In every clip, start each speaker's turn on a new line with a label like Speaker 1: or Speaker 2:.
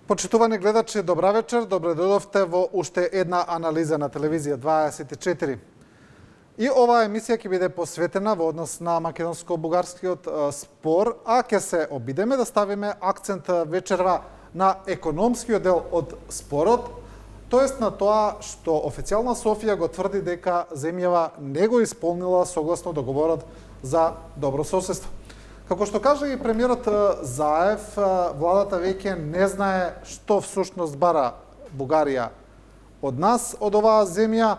Speaker 1: Почитувани гледачи, добра вечер. Добре дојдовте во уште една анализа на телевизија 24. И оваа емисија ќе биде посветена во однос на македонско-бугарскиот спор, а ќе се обидеме да ставиме акцент вечерва на економскиот дел од спорот, тоест на тоа што официјална Софија го тврди дека земјава не го исполнила согласно договорот за добро соседство. Како што кажа и премиерот Заев, владата веќе не знае што всушност бара Бугарија од нас, од оваа земја,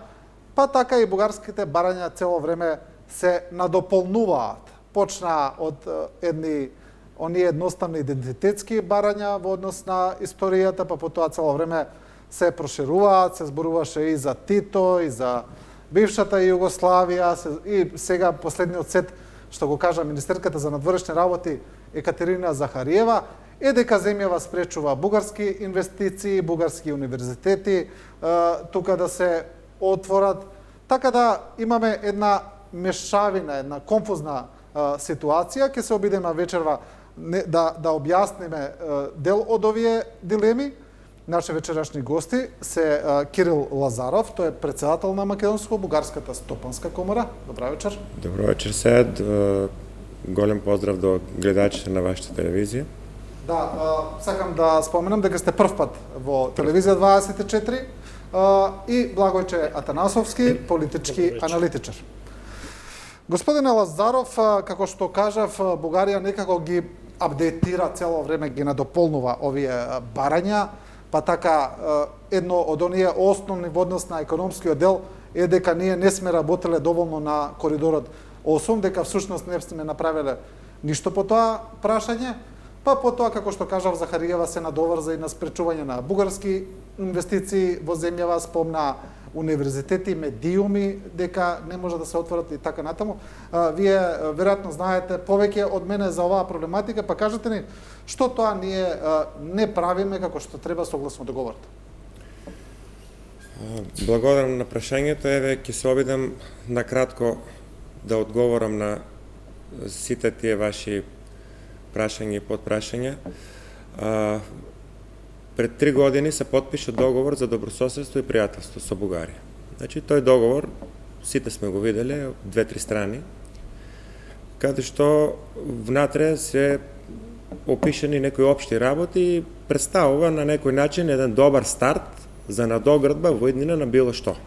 Speaker 1: па така и бугарските барања цело време се надополнуваат. Почна од оние едноставни идентитетски барања во однос на историјата, па потоа цело време се прошируваат, се зборуваше и за Тито, и за бившата Југославија, и сега последниот сет што го кажа министерката за надворешни работи Екатерина Захариева, е дека земјава спречува бугарски инвестиции, бугарски универзитети, тука да се отворат. Така да имаме една мешавина, една конфузна ситуација. Ќе се обидеме вечерва да објасниме дел од овие дилеми. Наши вечерашни гости се Кирил Лазаров, тој е председател на Македонско-бугарската стопанска комора. Добра вечер.
Speaker 2: Добро вечер, Сеад. Голем поздрав до гледачите на вашата телевизија.
Speaker 1: Да, сакам да споменам дека сте прв пат во телевизија 24 и Благојче Атанасовски, политички аналитичар. Господине Лазаров, како што кажав, Бугарија некако ги апдейтира цело време, ги надополнува овие барања, па така едно од оние основни во однос на економскиот дел е дека ние не сме работеле доволно на коридорот 8, дека всушност не сме направиле ништо по тоа прашање, па потоа, како што кажав, Захариева се надоврза и на спречување на бугарски инвестиции во земјава, спомна универзитети, медиуми, дека не може да се отворат и така натаму. Вие веројатно знаете повеќе од мене за оваа проблематика, па кажете ни што тоа ние не правиме како што треба согласно договорот.
Speaker 2: Благодарам на прашањето. Еве, ќе се обидам накратко да одговорам на сите тие ваши прашања и подпрашања. Пред 3 години се подпиша договор за добрососедство и пријателство со Бугарија. Значи, тој договор, сите сме го виделе, 2-3 страни, каде што внатре се опишани некои општи работи и представува на некој начин еден добар старт за надоградба во иднина на било што.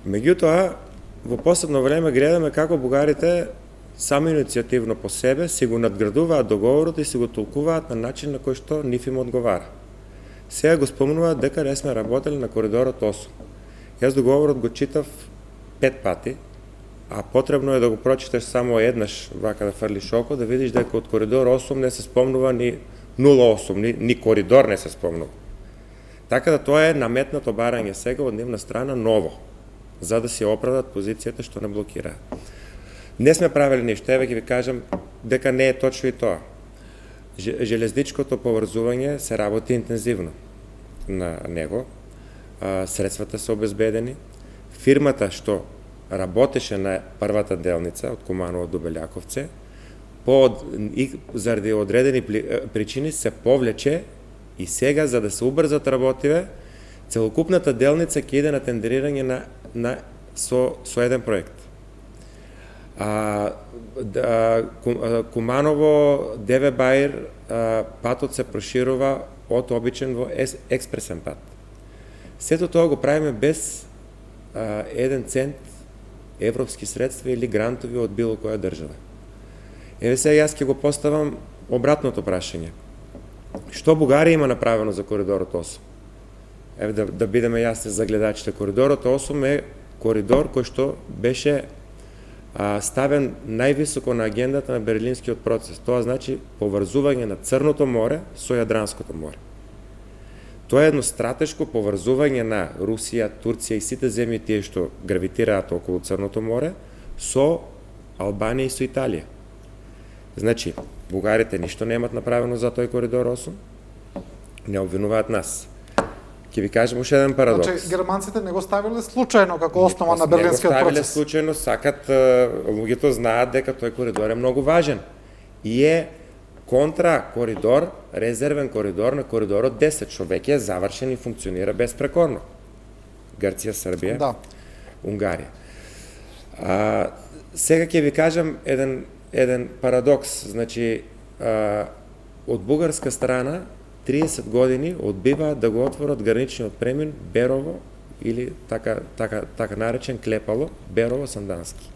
Speaker 2: Меѓутоа, во посебно време гледаме како бугарите само иницијативно по себе си го надградуваат договорот и си го толкуваат на начин на кој што нив им одговара. Сега го спомнуваат дека не сме работели на коридорот 8. Јас договорот го читав 5 пати, а потребно е да го прочиташ само еднаш, вака да фрлиш око, да видиш дека од коридор 8 не се спомнува ни 08, ни коридор не се спомнува. Така да тоа е наметнато барање сега од нивна страна ново, за да си оправдат позицијата што не блокираат. Не сме правили ништо, еве ќе ви кажам дека не е точно и тоа. Железничкото поврзување се работи интензивно на него, средствата се обезбедени. Фирмата што работеше на првата делница од Куманово до Белјаковце, заради одредени причини се повлече и сега, за да се убрзат работиве, целокупната делница ќе иде на тендерирање со еден проект. Куманово, Деве Баир, патот се проширува од обичен во експресен пат. Сето тоа го правиме без 1 цент европски средства или грантови од било која држава. Еве сега јас ќе го поставам обратното прашање. Што Бугарија има направено за коридорот 8? Еве да бидеме јасни за гледачите. Коридорот 8 е коридор кој што беше ставен највисоко на агендата на Берлинскиот процес. Тоа значи поврзување на Црното море со Јадранското море. Тоа е едно стратешко поврзување на Русија, Турција и сите земји тие што гравитираат околу Црното море со Албанија и со Италија. Значи, бугарите ништо немат направено за тој коридор 8, не обвинуваат нас. Ќе ви кажем уште еден парадокс.
Speaker 1: Значи, германците не го ставиле случајно како основа на Берлинскиот процес.
Speaker 2: Не го ставиле случајно, сакат, луѓето знаат дека тој коридор е многу важен и е контра коридор, резервен коридор на коридорот 10, што веќе е завршен и функционира безпрекорно. Грција, Србија,
Speaker 1: Да.
Speaker 2: Унгарија. Сега ќе ви кажам еден парадокс. Значи, од бугарска страна 30 години одбиваат да го отворат граничниот премин Берово или така наречен Клепало, Берово Сандански.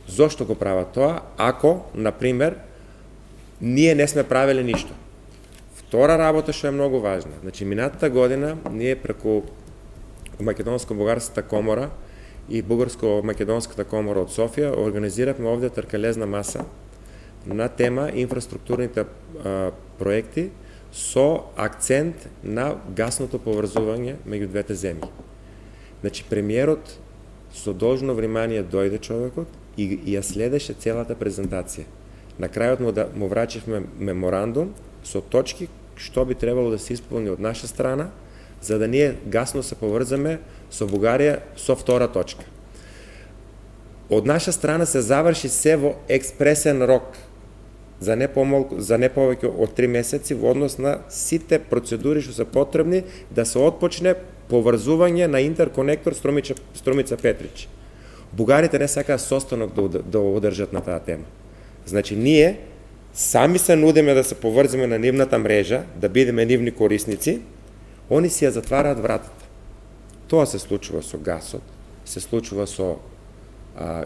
Speaker 2: Зошто го прават тоа? Ако, например, ние не сме правили ништо. Втора работа што е многу важна. Значи, минатата година ние преку Македонско-бугарската комора и Бугарско-македонската комора од Софија организиравме овде тркалезна маса на тема инфраструктурните проекти со акцент на гасното поврзување меѓу двете земји. Значи, премиерот со должно внимание дојде човекот и ја следеше целата презентација. На крајот му врачивме меморандум со точки што би требало да се исполни од наша страна, за да ние гасно се поврзаме со Бугарија со втора точка. Од наша страна се заврши се во експресен рок, за не повеќе од 3 месеци во однос на сите процедури што се потребни да се отпочне поврзување на интерконектор Струмица Петрич. Бугарите не сакаат состанок да одржат на таа тема. Значи, ние сами се нудиме да се поврзиме на нивната мрежа, да бидеме нивни корисници, они си ја затвараат вратата. Тоа се случува со гасот, се случува со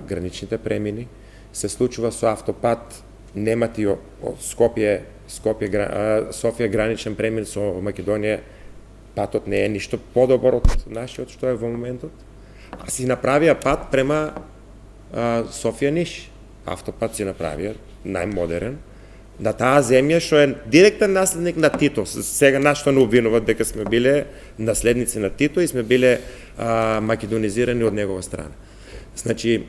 Speaker 2: граничните премини, се случува со автопат Немати Софија граничен премин со Македонија. Патот не е ништо подобар од нашиот што е во моментот. А си направија пат према Софија Ниш. Автопат си направија најмодерен на таа земја што е директен наследник на Тито. Сега нашто не обвинуват дека сме биле наследници на Тито и сме биле македонизирани од негова страна. Значи,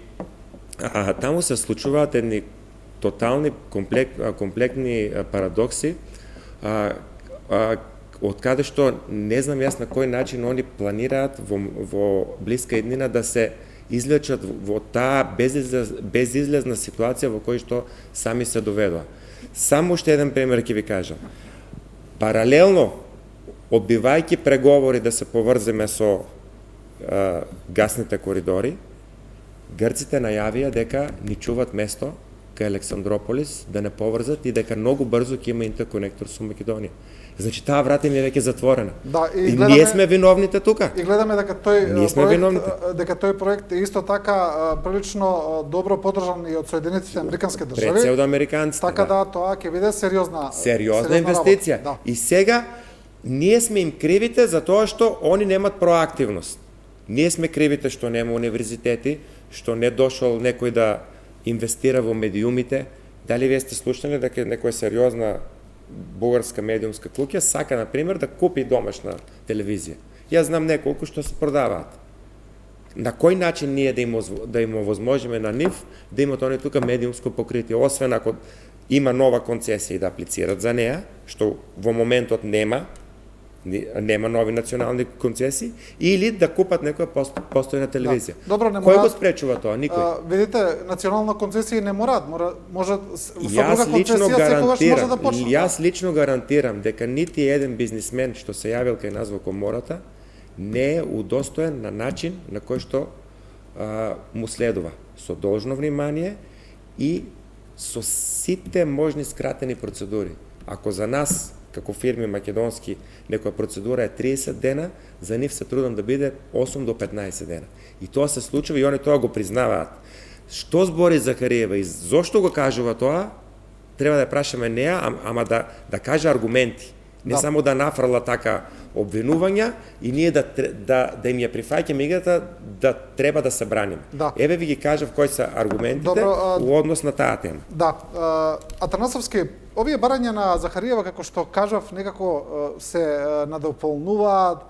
Speaker 2: таму се случуваат едни тотални комплектни парадокси, од каде што не знам јас на кој начин они планираат во блиска иднина да се излечат во таа безизлезна ситуација во која што сами се доведоа. Само уште еден пример ќе ви кажам. Паралелно, одбивајќи преговори да се поврземе со гасните коридори, грците најавија дека ни чуват место кај Александрополис да не поврзат и дека многу брзо ќе има интерконектор со Македонија. Значи, таа врата им е веќе затворена.
Speaker 1: Да,
Speaker 2: и ние сме виновните тука.
Speaker 1: И гледаме дека тој проект е исто така прилично добро поддржан и од Соединетите Американски држави.
Speaker 2: Пред се од американците.
Speaker 1: Така да, тоа ќе биде сериозна
Speaker 2: инвестиција.
Speaker 1: Да.
Speaker 2: И сега ние сме им кривите за тоа што они немат проактивност. Ние сме кривите што нема универзитети, што не дошол некој да инвестира во медиумите. Дали вие сте слушнали дека некоја сериозна бугарска медиумска куќа сака, например, да купи домашна телевизија? Јас знам неколку што се продаваат. На кој начин ние да им овозможиме на нив да имат они тука медиумско покритие, освен ако има нова концесија и да аплицират за неа, што во моментот нема нови национални концесии, или да купат некоја постојна телевизија.
Speaker 1: Да. Добро, не
Speaker 2: кој
Speaker 1: мора...
Speaker 2: го спречува тоа? Никој.
Speaker 1: Видите, национална концесија не може со друга концесија секогаш може да почне.
Speaker 2: Јас лично гарантирам дека нити еден бизнисмен што се јавил кај нас во комората не е удостоен на начин на кој што му следува, со должно внимание и со сите можни скратени процедури. Ако за нас како фирми македонски некоја процедура е 30 дена, за нив се трудам да биде 8 до 15 дена. И тоа се случува и они тоа го признаваат. Што збори Захариева и зошто го кажува тоа, треба да ја прашаме неа, ама да каже аргументи. Не само да нафрла така обвинувања и ние да им ја прифаќаме играта да треба да се браниме.
Speaker 1: Да.
Speaker 2: Еве ви ги кажав кои се аргументите во однос на таа тема.
Speaker 1: Да, Атанасовски, овие барања на Захариева, како што кажав, некако се надополнуваат,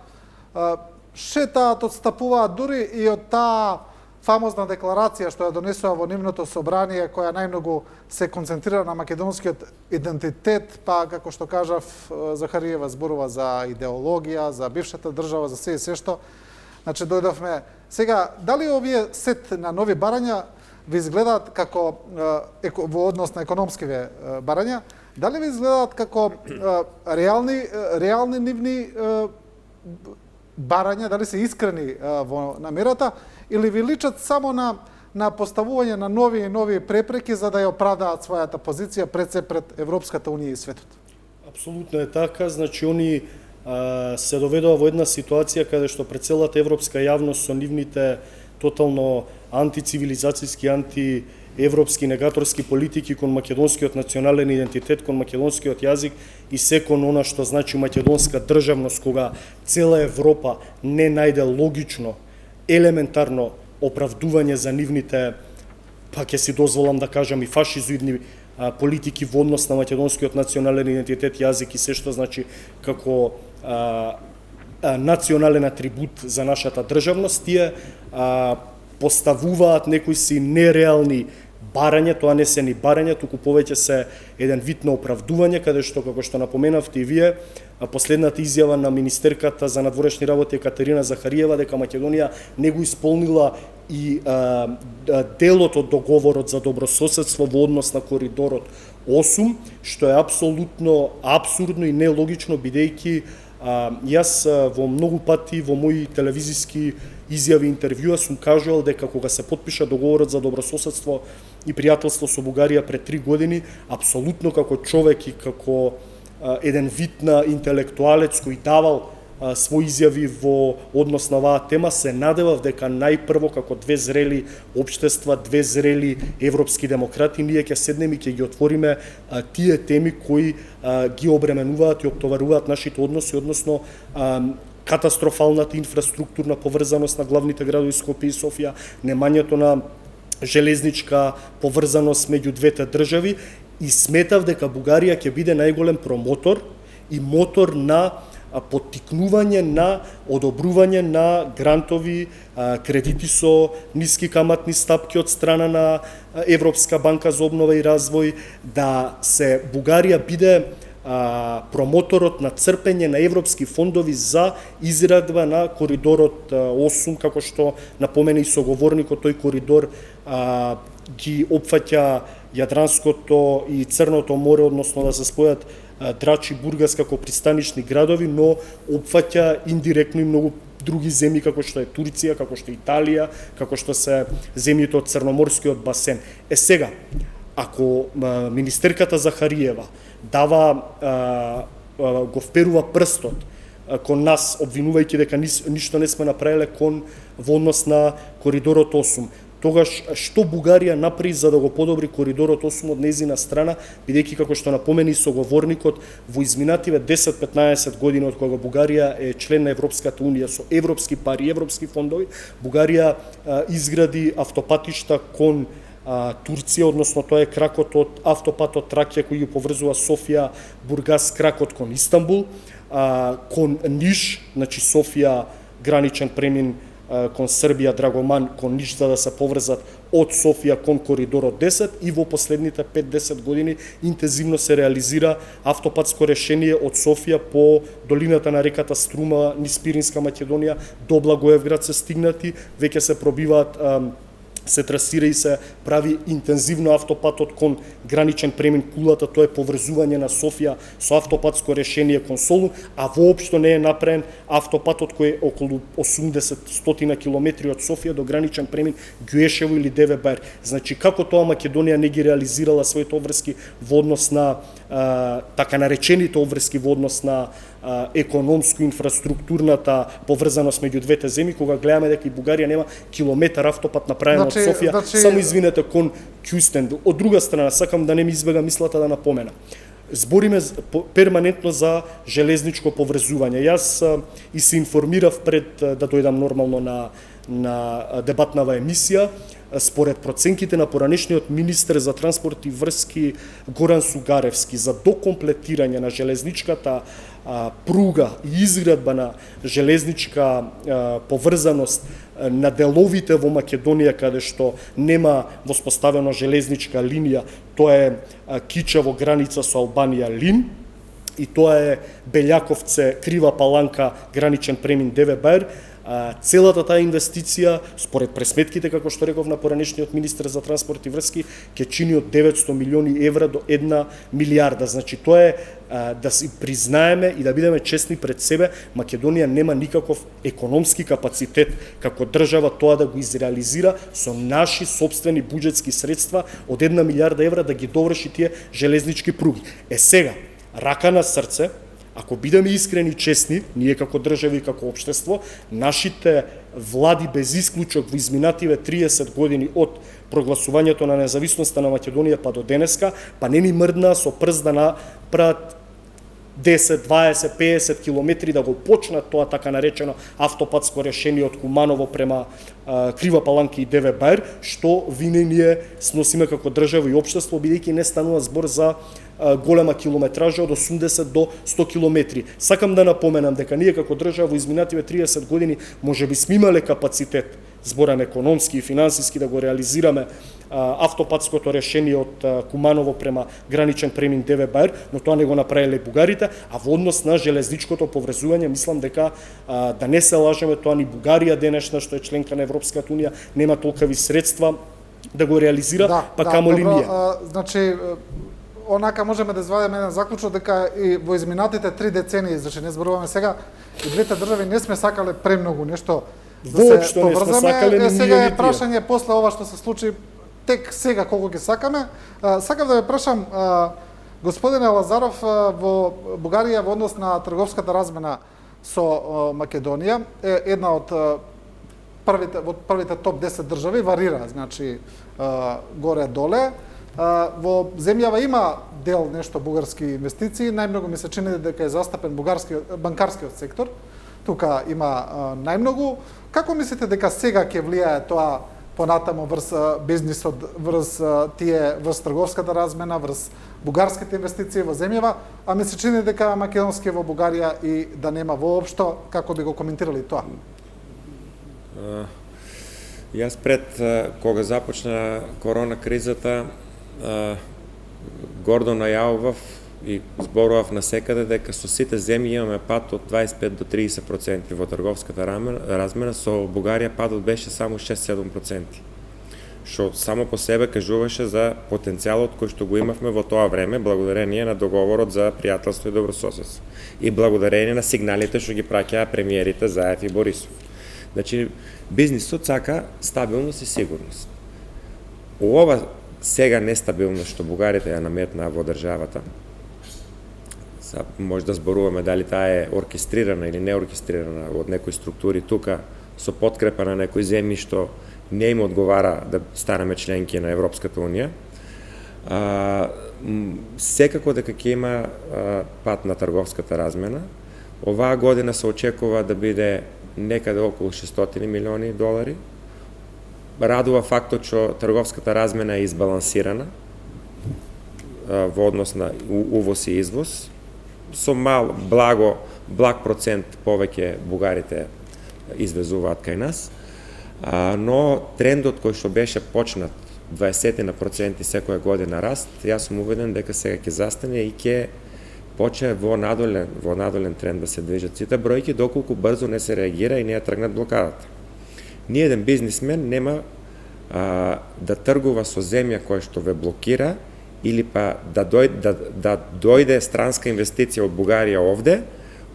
Speaker 1: шетаат, отстапуваат дури и од таа фамозна декларација што ја донесува во нивното собрание, која најмногу се концентрира на македонскиот идентитет, па како што кажав, Захариева зборува за идеологија, за бившата држава, за се и се што. Значи, дојдовме. Сега, дали овие сет на нови барања ви изгледаат како во однос на економскиве барања, Дали ви изгледаат како реални нивни барања, дали се искрени во намерата, или ви личат само на поставување на нови и нови препреки за да ја оправдаат својата позиција пред Европската унија и светот?
Speaker 3: Апсолутно е така, значи они се доведува во една ситуација каде што пред целата европска јавност со нивните тотално антицивилизацијски, антиевропски негаторски политики кон македонскиот национален идентитет, кон македонскиот јазик и секон она што значи македонска државност, кога цела Европа не најде логично, елементарно оправдување за нивните, па ќе си дозволам да кажам, и фашизоидни политики во однос на македонскиот национален идентитет, јазик и се што значи како национален атрибут за нашата државност, тие поставуваат некои си нереални барања, тоа не се ни барања, туку повеќе се еден вид на оправдување, каде што, како што напоменавте и вие, последната изјава на министерката за надворешни работи Екатерина Захариева дека Македонија не го исполнила и делот од договорот за добрососедство во однос на коридорот 8, што е апсолутно абсурдно и нелогично, бидејќи јас во многу пати во мои телевизиски изјави, интервјуа сум кажувал дека кога се потпиша договорот за добрососедство и пријателство со Бугарија пред 3 години, апсолутно како човек и како еден вид на интелектуалец кој давал своји изјави во однос на оваа тема, се надевав дека најпрво како две зрели општества, две зрели европски демократи, ние ќе седнеме и ќе ги отвориме тие теми кои ги обременуваат и оптоваруваат нашите односи, односно катастрофалната инфраструктурна поврзаност на главните градови Скопје и Софија, немањето на железничка поврзаност меѓу двете држави, и сметав дека Бугарија ќе биде најголем промотор и мотор на поттикнување на одобрување на грантови, кредити со ниски каматни стапки од страна на Европска банка за обнова и развој, да се Бугарија биде промоторот на црпење на европски фондови за израдба на коридорот 8, како што напомена и соговорникот, тој коридор ги опфаќа Јадранското и Црното море, односно да се спојат Драч и Бургас како пристанишни градови, но опфаќа индиректно и многу други земји, како што е Турција, како што е Италија, како што се земјите од Црноморскиот басен. Сега, ако министерката Захариева го вперува прстот кон нас, обвинувајќи дека ништо не сме направиле во однос на коридорот 8, тогаш што Бугарија направи за да го подобри коридорот 8 од нејзина страна, бидејќи како што напомени соговорникот, во изминативе 10-15 години од кога Бугарија е член на Европската унија со европски пари, европски фондови, Бугарија изгради автопатишта кон Турција, односно тоа е кракот од автопатот Тракија кој ги поврзува Софија, Бургас, кракот кон Истанбул, кон Ниш, значи Софија граничен премин кон Србија, Драгоман, кон Ниш, за да се поврзат од Софија кон коридорот 10, и во последните 5-10 години интензивно се реализира автопатско решение од Софија по долината на реката Струма, низ Пиринска Македонија, до Благоевград се стигнати, веќе се пробиваат, се трасира и се прави интензивно автопатот кон граничен премин Кулата, тоа е поврзување на Софија со автопатско решение кон Солун, а воопшто не е направен автопатот кој е околу 80-100 километри од Софија до граничен премин Ѓуешево или Деве Бајр. Значи, како тоа Македонија не ги реализирала своите обврски во однос на така наречените обврски во однос на економско-инфраструктурната поврзаност меѓу двете земји, кога гледаме дека и Бугарија нема километар автопат направен од Софија, само извинете, кон Кюстендил. Од друга страна, сакам да не ми избега мислата да напомена. Збориме перманентно за железничко поврзување. Јас и се информирав пред да дојдам нормално на дебатнава емисија. Според проценките на поранешниот министер за транспорт и врски Горан Сугаревски, за докомплетирање на железничката пруга и изградба на железничка поврзаност на деловите во Македонија каде што нема воспоставено железничка линија, тоа е Кичево граница со Албанија Лин, и тоа е Белјаковце Крива Паланка граничен премин Деве Бајр, целата таа инвестиција, според пресметките, како што реков на поранешниот министер за транспорт и врски, ќе чини од 900 милиони евра до 1 милиарда. Значи, тоа е да си признаеме и да бидеме честни пред себе, Македонија нема никаков економски капацитет како држава тоа да го изреализира со наши собствени буџетски средства од 1 милиарда евра да ги доврши тие железнички пруги. Сега, рака на срце, ако бидеме искрени и честни, ние како држави и како општество, нашите влади без исклучок во изминативе 30 години од прогласувањето на независноста на Македонија па до денеска, па не ни мрдна со прст да направат 10, 20, 50 километри да го почнат тоа така наречено автопатско решение од Куманово према Крива Паланка и Деве Бајр, што вине ние сносиме како држава и општество, бидејќи не станува збор за голема километража од 80 до 100 километри. Сакам да напоменам дека ние како држава во изминативе 30 години можеби сме имале капацитет зборам економски и финансиски да го реализираме автопатското решение од Куманово према граничен премин Деве Бајр, но тоа не го направиле бугарите, а во однос на железничкото поврзување мислам дека да не се лажеме, тоа ни Бугарија денешна што е членка на Европската унија нема толкави средства да го реализира, па камоли ние.
Speaker 1: Значи, онака можеме да извадиме еден заклучок дека и во изминатите 3 децении, значи не зборуваме сега, и двете држави не сме сакале премногу нешто да се поврзаме. Сега е прашање после ова што се случи, тек сега колку ги сакаме. Сакам да ве прашам, господине Лазаров, во Бугарија во однос на трговската размена со Македонија е една од првите топ 10 држави, варира, значи горе-доле. Во земјава има дел нешто бугарски инвестиции, најмногу ми се чини дека е застапен банкарскиот сектор. Тука има најмногу. Како мислите дека сега ќе влијае тоа понатаму врз бизнисот, врз трговската размена, врз бугарските инвестиции во земјава, а ми се чини дека македонски во Бугарија и да нема воопшто, како би го коментирали тоа?
Speaker 2: Јас пред кога започна корона кризата, гордо најавував и зборував насекаде дека со сите земји имаме пад од 25 до 30% во трговската размена, со Бугарија падот беше само 6-7%. Што само по себе кажуваше за потенцијалот кој што го имавме во тоа време, благодарение на договорот за пријателство и добрососедство. И благодарение на сигналите што ги праќаа премиерите Заев и Борисов. Значи, бизнисот сака стабилност и сигурност. Ова сега нестабилност што бугарите ја наметнаа во државата, може да зборуваме дали таа е оркестрирана или неоркестрирана од некои структури тука со подкрепа на некои земји што не им одговара да станеме членки на Европската унија. Секако дека ќе има пат на трговската размена. Оваа година се очекува да биде некаде околу 600 милиони долари. Радува фактот што трговската размена е избалансирана во однос на увоз и извоз. Со благ процент повеќе бугарите извезуваат кај нас, но трендот кој што беше почнат 20% секоја година раст, јас сум уведен дека сега ќе застане и ќе почне во надолен тренд да се движат сите бројки, доколку брзо не се реагира и не ја тргнат блокадата. Ниеден бизнисмен нема да тргува со земја која што ве блокира или па да дојде странска инвестиција од Бугарија овде,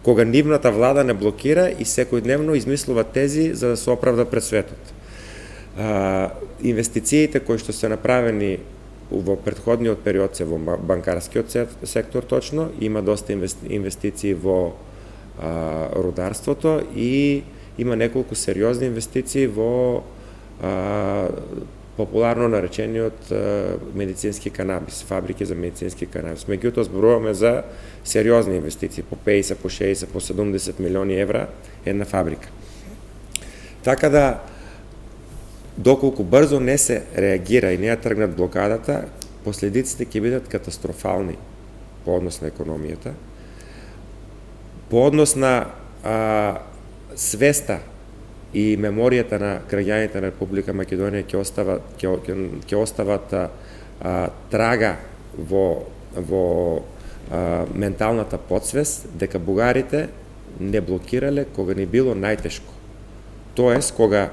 Speaker 2: кога нивната влада не блокира и секојдневно измислува тези за да се оправда пред светот. Инвестициите кои што се направени во претходниот период се во банкарскиот сектор точно, има доста инвестиции во рударството и има неколку сериозни инвестиции во популарно наречениот медицински канабис, фабрики за медицински канабис. Меѓутоа зборуваме за сериозни инвестиции, по 50, по 60, по 70 милиони евра една фабрика. Така да, доколку брзо не се реагира и не ја тргнат блокадата, последиците ќе бидат катастрофални по однос на економијата, по однос на свеста и меморијата на граѓаните на Република Македонија ќе остават трага во менталната подсвест дека бугарите не блокирале кога ни било најтешко. Тоест, кога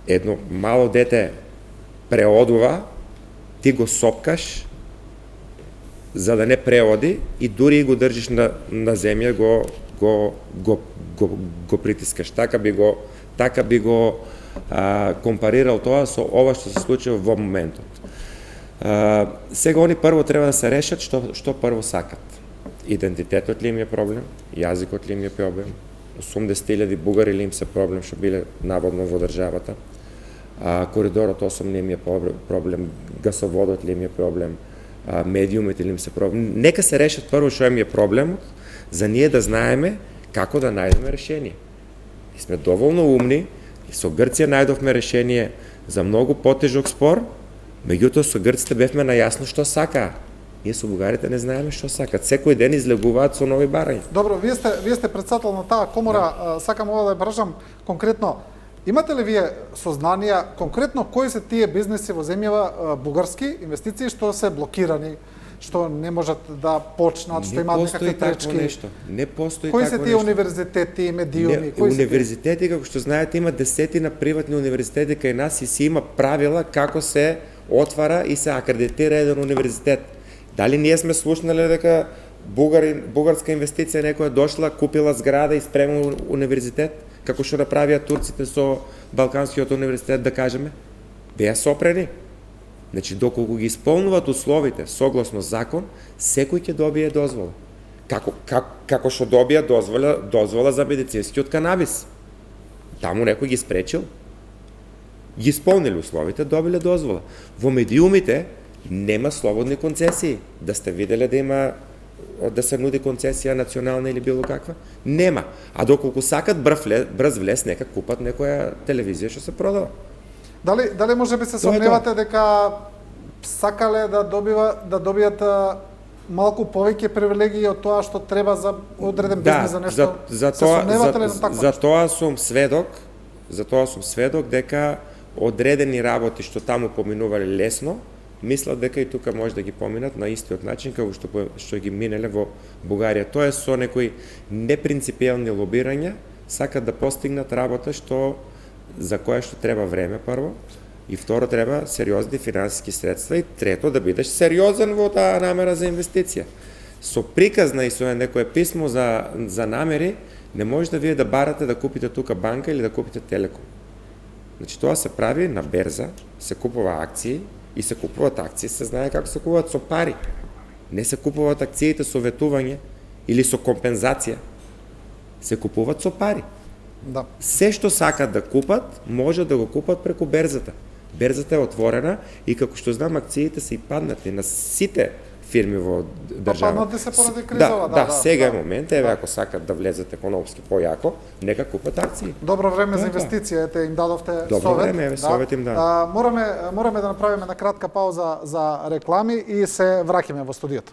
Speaker 2: едно мало дете преодува, ти го сопкаш за да не преоди и дури го држиш на земја, го притискаш. Така би го компарирал тоа со ова што се случува во моментот. Сега они прво треба да се решат што прво сакат. Идентитетот ли им е проблем, јазикот ли им е проблем, 80.000 бугари ли им се проблем што биле наводно во државата, коридорот 8 не им е проблем, гасоводот ли им е проблем, медиумите ли им се проблем. Нека се решат прво што им е проблемот, за ние да знаеме како да најдеме решение. И сме доволно умни, и со Грција најдовме решение за многу потежок спор, меѓутоа со грците бевме најасно што сакаа. Ние со бугарите не знаеме што сакат. Секој ден излегуваат со нови барања.
Speaker 1: Добро, вие сте председател на таа комора, сакам ова да ја прашам конкретно. Имате ли вие сознанија конкретно кои се тие бизнеси во земјава бугарски инвестиции што се блокирани, што не можат да почнат, што имаат некакви пречки?
Speaker 2: Не постои
Speaker 1: кои
Speaker 2: такво
Speaker 1: се тие универзитети, медиуми?
Speaker 2: Универзитети, како што знаете, има десетина приватни универзитети кај нас и си има правила како се отвара и се акредитира еден универзитет. Дали ние сме слушнали дека бугарска инвестиција некоја дошла, купила зграда и спремила универзитет, како што направија турците со Балканскиот универзитет, да кажеме? Беа сопрени. Значи, доколку ги исполнуваат условите согласно закон, секој ќе добие дозвола. Како што добија дозвола за медицинскиот канабис. Таму некој ги спречил. Ги исполнили условите, добиле дозвола. Во медиумите нема слободни концесии. Да сте виделе да се нуди концесија национална или било каква? Нема. А доколку сакат брз влез, нека купат некоја телевизија што се продава.
Speaker 1: Дали може би се сомневате дека сакале да добијат малку повеќе привилегии од тоа што треба за одреден бизнес за нешто?
Speaker 2: За тоа сум сведок дека одредени работи што таму поминувале лесно, мислат дека и тука може да ги поминат на истиот начин како што ги минеле во Бугарија. Тоа е со некои непринципиелни лобирања, сакат да постигнат работа за која што треба време прво, и второ треба сериозни финансиски средства, и трето да бидеш сериозен во таа намера за инвестиција. Со приказна и со некое писмо за намери не може да вие да барате да купите тука банка или да купите телеком. Значи тоа се прави на берза, се купува акции, и се купуваат акции, се знае како се купуваат со пари. Не се купуваат акциите со ветување или со компензација. Се купуваат со пари.
Speaker 1: Да.
Speaker 2: Се што сакат да купат, може да го купат преку берзата. Берзата е отворена и како што знам, акциите се и паднати на сите фирми во држава.
Speaker 1: Паднати се поради кризава,
Speaker 2: да. Сега е момент, еве ако сакат да влезат економски појако, нека купат акции.
Speaker 1: Добро време за инвестиција, ете им дадовте совет.
Speaker 2: Добро време, еве совет им да.
Speaker 1: Мораме да направиме на кратка пауза за реклами и се враќаме во студиото.